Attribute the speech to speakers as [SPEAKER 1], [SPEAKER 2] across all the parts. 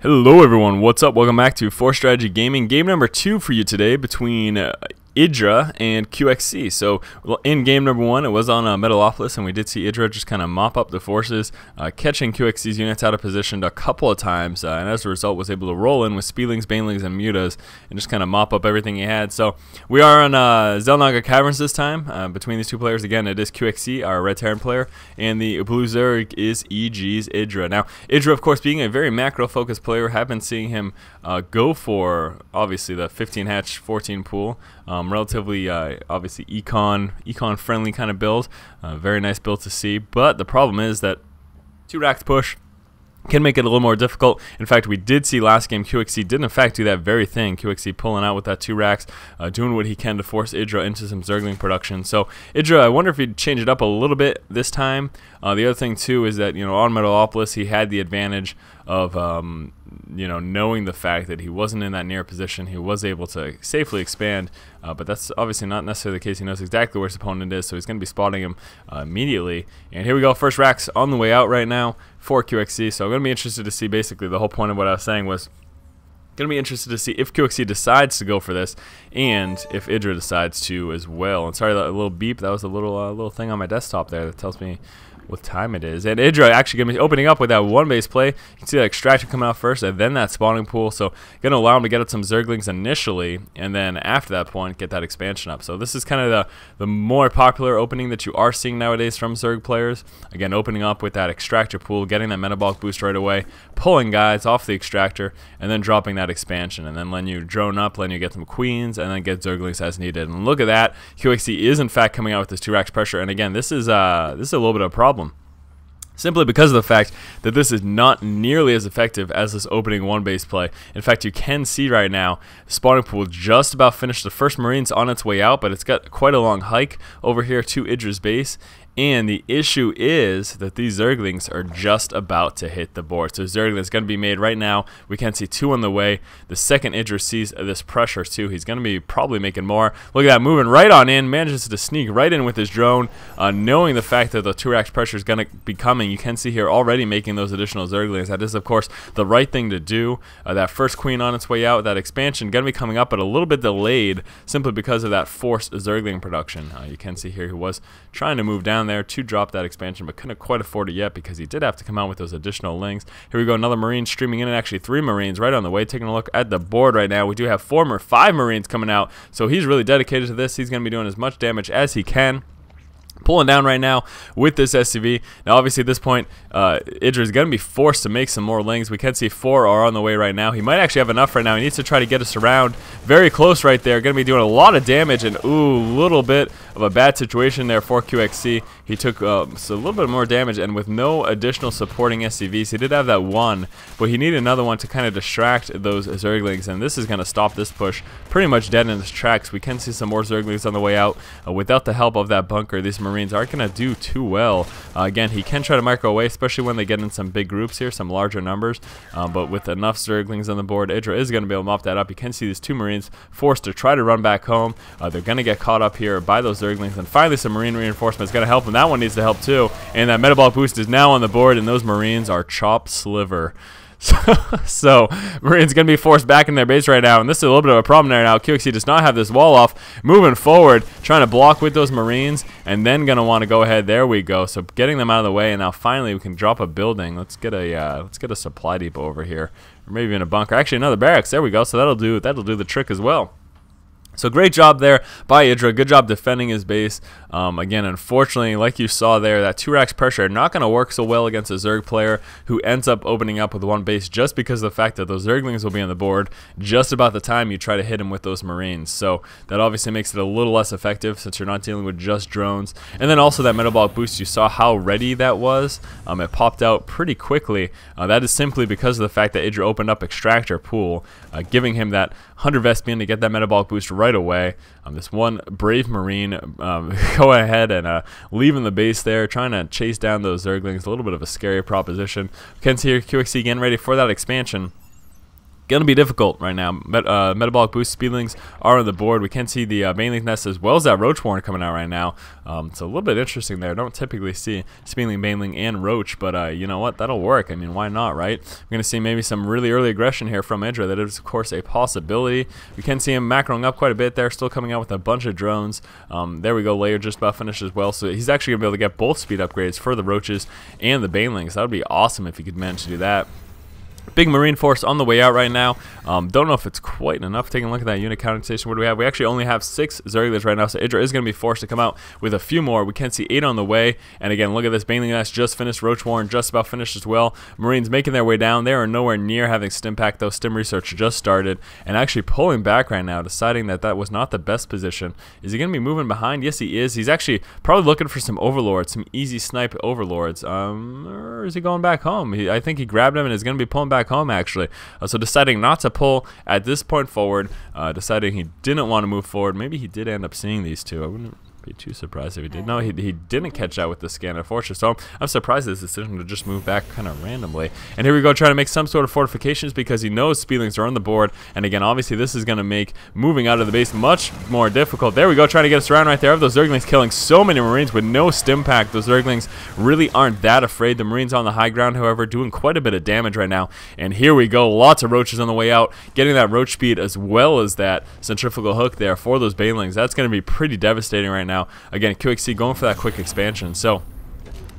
[SPEAKER 1] Hello everyone, what's up? Welcome back to Force Strategy Gaming. Game number 2 for you today between Idra and QXC. So in game number 1, it was on Metalopolis, and we did see Idra just kind of mop up the forces, catching QXC's units out of position a couple of times, and as a result was able to roll in with Speedlings, Banelings, and Mutas, and just kind of mop up everything he had. So we are on Zelnaga Caverns this time, between these two players. Again, it is QXC, our Red Terran player, and the Blue Zerg is EG's Idra. Now, Idra, of course, being a very macro-focused player, have been seeing him go for, obviously, the 15 hatch, 14 pool. Relatively, obviously, econ friendly kind of build. Very nice build to see, but the problem is that 2 racks push can make it a little more difficult. In fact, we did see last game QXC did in fact do that very thing. QXC pulling out with that 2 racks, doing what he can to force Idra into some Zergling production. So Idra, I wonder if he'd change it up a little bit this time. The other thing too is that, you know, on Metalopolis he had the advantage of you know, knowing the fact that he wasn't in that near position. He was able to safely expand, but that's obviously not necessarily the case. He knows exactly where his opponent is, so he's going to be spotting him immediately. And here we go, first racks on the way out right now for QXC. So I'm going to be interested to see, basically the whole point of what I was saying was going to be interested to see if QXC decides to go for this, and if Idra decides to as well. And sorry, that little beep, that was a little thing on my desktop there that tells me what time it is. And Idra actually going to be opening up with that 1 base play. You can see that extraction coming out first, and then that spawning pool. So going to allow him to get up some Zerglings initially, and then after that point get that expansion up. So this is kind of the more popular opening that you are seeing nowadays from Zerg players. Again, opening up with that extractor pool, getting that metabolic boost right away, pulling guys off the extractor, and then dropping that expansion, and then letting you drone up, letting you get some queens, and then get Zerglings as needed. And look at that, QXC is in fact coming out with this 2 racks pressure. And again, this is a little bit of a problem, simply because of the fact that this is not nearly as effective as this opening 1 base play. In fact, you can see right now, spawning pool just about finished. The first Marine's on its way out, but it's got quite a long hike over here to Idra's base. And the issue is that these Zerglings are just about to hit the board. So Zergling is going to be made right now. We can see 2 on the way. The second Idra sees this pressure too, he's going to be probably making more. Look at that, moving right on in, manages to sneak right in with his drone, knowing the fact that the 2 racks pressure is going to be coming. You can see here already making those additional Zerglings. That is, of course, the right thing to do. That first queen on its way out, that expansion going to be coming up, but a little bit delayed simply because of that forced Zergling production. You can see here he was trying to move down there to drop that expansion, but couldn't quite afford it yet because he did have to come out with those additional lings. Here we go, another Marine streaming in, and actually 3 Marines right on the way. Taking a look at the board right now, we do have 5 Marines coming out, so he's really dedicated to this. He's going to be doing as much damage as he can, pulling down right now with this SCV. Now obviously at this point Idra is going to be forced to make some more lings. We can see 4 are on the way right now. He might actually have enough right now. He needs to try to get us around. Very close right there, going to be doing a lot of damage, and ooh, little bit of a bad situation there for QXC. He took so a little bit more damage, and with no additional supporting SCVs. He did have that 1, but he needed another one to kind of distract those Zerglings, and this is going to stop this push pretty much dead in its tracks. We can see some more Zerglings on the way out. Without the help of that bunker, these Marines aren't going to do too well. Again, he can try to micro away, especially when they get in some big groups here, some larger numbers, but with enough Zerglings on the board, Idra is going to be able to mop that up. You can see these 2 Marines forced to try to run back home. They're going to get caught up here by those Zerglings, and finally some Marine reinforcement is going to help, and that one needs to help too. And that metabolic boost is now on the board, and those Marines are chop sliver. So Marines going to be forced back in their base right now, and this is a little bit of a problem right now. QXC does not have this wall off. Moving forward, trying to block with those Marines, and then going to want to go ahead. There we go. So getting them out of the way, and now finally we can drop a building. Let's get a supply depot over here, or maybe even a bunker. Actually, another barracks. There we go. So that'll do the trick as well. So great job there by Idra. Good job defending his base. Again, unfortunately, like you saw there, that 2 racks pressure not going to work so well against a Zerg player who ends up opening up with 1 base, just because of the fact that those Zerglings will be on the board just about the time you try to hit him with those Marines. So that obviously makes it a little less effective since you're not dealing with just drones. And then also that metabolic boost, you saw how ready that was. It popped out pretty quickly. That is simply because of the fact that Idra opened up extractor pool, giving him that 100 Vespian to get that metabolic boost right away. This one brave Marine go ahead and leaving the base there, trying to chase down those Zerglings. A little bit of a scary proposition. You can see here QXC again ready for that expansion. Gonna be difficult right now. Metabolic boost speedlings are on the board. We can see the Baneling nest as well as that Roach Warren coming out right now. It's a little bit interesting there. Don't typically see Speedling, Baneling, and Roach, but you know what? That'll work. I mean, why not, right? We're gonna see maybe some really early aggression here from Idra. That is, of course, a possibility. We can see him macroing up quite a bit there, still coming out with a bunch of drones. There we go. Layer just about finished as well. So he's actually gonna be able to get both speed upgrades for the Roaches and the Banelings. That would be awesome if he could manage to do that. Big Marine force on the way out right now. Don't know if it's quite enough. Taking a look at that unit counting station. What do we have? We actually only have 6 Zerglings right now, so Idra is going to be forced to come out with a few more. We can see 8 on the way. And again, look at this. Baneling Nest just finished. Roach Warren just about finished as well. Marines making their way down. They are nowhere near having stim pack, though. Stim research just started. And actually pulling back right now, deciding that that was not the best position. Is he going to be moving behind? Yes, he is. He's actually probably looking for some overlords, some easy snipe overlords. Or is he going back home? I think he grabbed him and is going to be pulling back home, actually. So deciding not to pull at this point forward, deciding he didn't want to move forward. Maybe he did end up seeing these two. I wouldn't be too surprised if he did. No, he didn't catch that with the scan, unfortunately. So I'm surprised at his decision to just move back kind of randomly. And here we go, trying to make some sort of fortifications because he knows Speedlings are on the board. And again, obviously this is going to make moving out of the base much more difficult. There we go, trying to get us around right there. Of those Zerglings killing so many Marines with no stim pack. Those Zerglings really aren't that afraid. The Marines on the high ground, however, doing quite a bit of damage right now. And here we go, lots of Roaches on the way out, getting that Roach speed as well as that centrifugal hook there for those Banelings. That's going to be pretty devastating right now. Again, QXC going for that quick expansion. So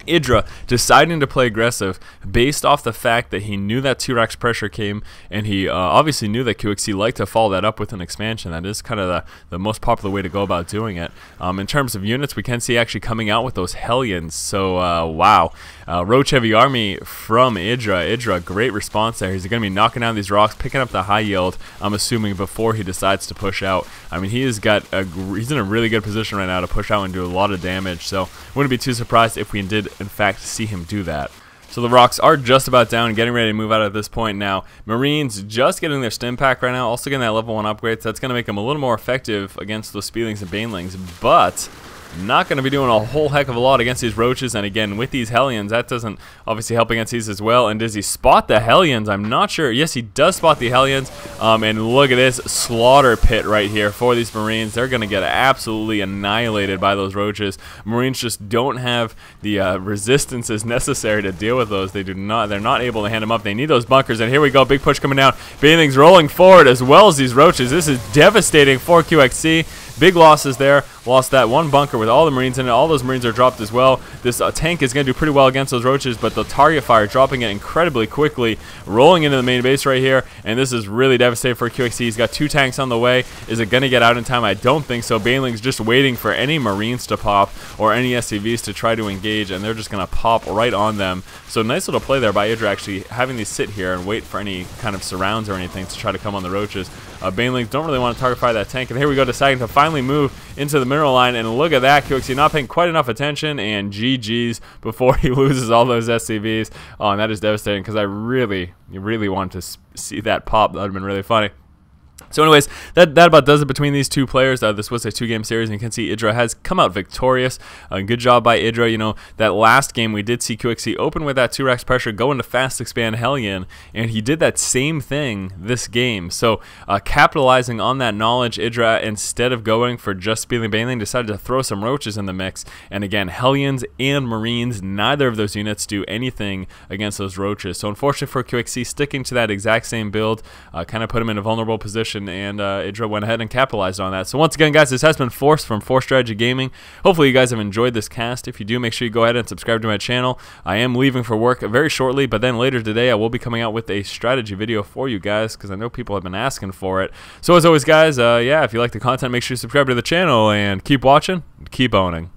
[SPEAKER 1] Idra deciding to play aggressive based off the fact that he knew that 2-Rax pressure came, and he obviously knew that QXC liked to follow that up with an expansion. That is kind of the most popular way to go about doing it. In terms of units, we can see actually coming out with those Hellions. So, wow. Roach Heavy Army from Idra. Idra, great response there. He's going to be knocking down these rocks, picking up the high yield, I'm assuming, before he decides to push out. I mean, he's in a really good position right now to push out and do a lot of damage. So, wouldn't be too surprised if we did in fact see him do that. So the rocks are just about down, getting ready to move out at this point now. Marines just getting their stim pack right now, also getting that level 1 upgrade, so that's going to make them a little more effective against those Speedlings and Banelings, but not going to be doing a whole heck of a lot against these Roaches. And again, with these Hellions, that doesn't obviously help against these as well. And does he spot the Hellions? I'm not sure. Yes, he does spot the Hellions. And look at this slaughter pit right here for these Marines. They're going to get absolutely annihilated by those Roaches. Marines just don't have the resistances necessary to deal with those. They're not able to hand them up. They need those bunkers. And here we go, big push coming down. Banelings rolling forward as well as these Roaches. This is devastating for QXC. Big losses there. Lost that one bunker with all the Marines in it. All those Marines are dropped as well. This tank is going to do pretty well against those Roaches, but the target fire dropping it incredibly quickly, rolling into the main base right here, and this is really devastating for QXC. He's got 2 tanks on the way. Is it going to get out in time? I don't think so. Baneling's just waiting for any Marines to pop or any SCVs to try to engage, and they're just going to pop right on them. So nice little play there by Idra, actually having these sit here and wait for any kind of surrounds or anything to try to come on the Roaches. Banelings don't really want to target fire that tank, and here we go, deciding to finally move into the mineral line, and look at that, QXC not paying quite enough attention, and GG's before he loses all those SCVs. Oh, and that is devastating because I really want to see that pop. That would have been really funny. So anyways, that about does it between these two players. This was a 2-game series, and you can see Idra has come out victorious. Good job by Idra. You know, that last game we did see QXC open with that 2-Rax pressure, go into fast expand Hellion, and he did that same thing this game. So capitalizing on that knowledge, Idra, instead of going for just Speedling Baneling, decided to throw some Roaches in the mix. And again, Hellions and Marines, neither of those units do anything against those Roaches. So unfortunately for QXC, sticking to that exact same build, kind of put him in a vulnerable position, and Idra went ahead and capitalized on that. So once again, guys, this has been Force from Force Strategy Gaming. Hopefully you guys have enjoyed this cast. If you do, make sure you go ahead and subscribe to my channel. I am leaving for work very shortly, but then later today I will be coming out with a strategy video for you guys because I know people have been asking for it. So as always, guys, yeah, if you like the content, make sure you subscribe to the channel and keep watching, keep owning.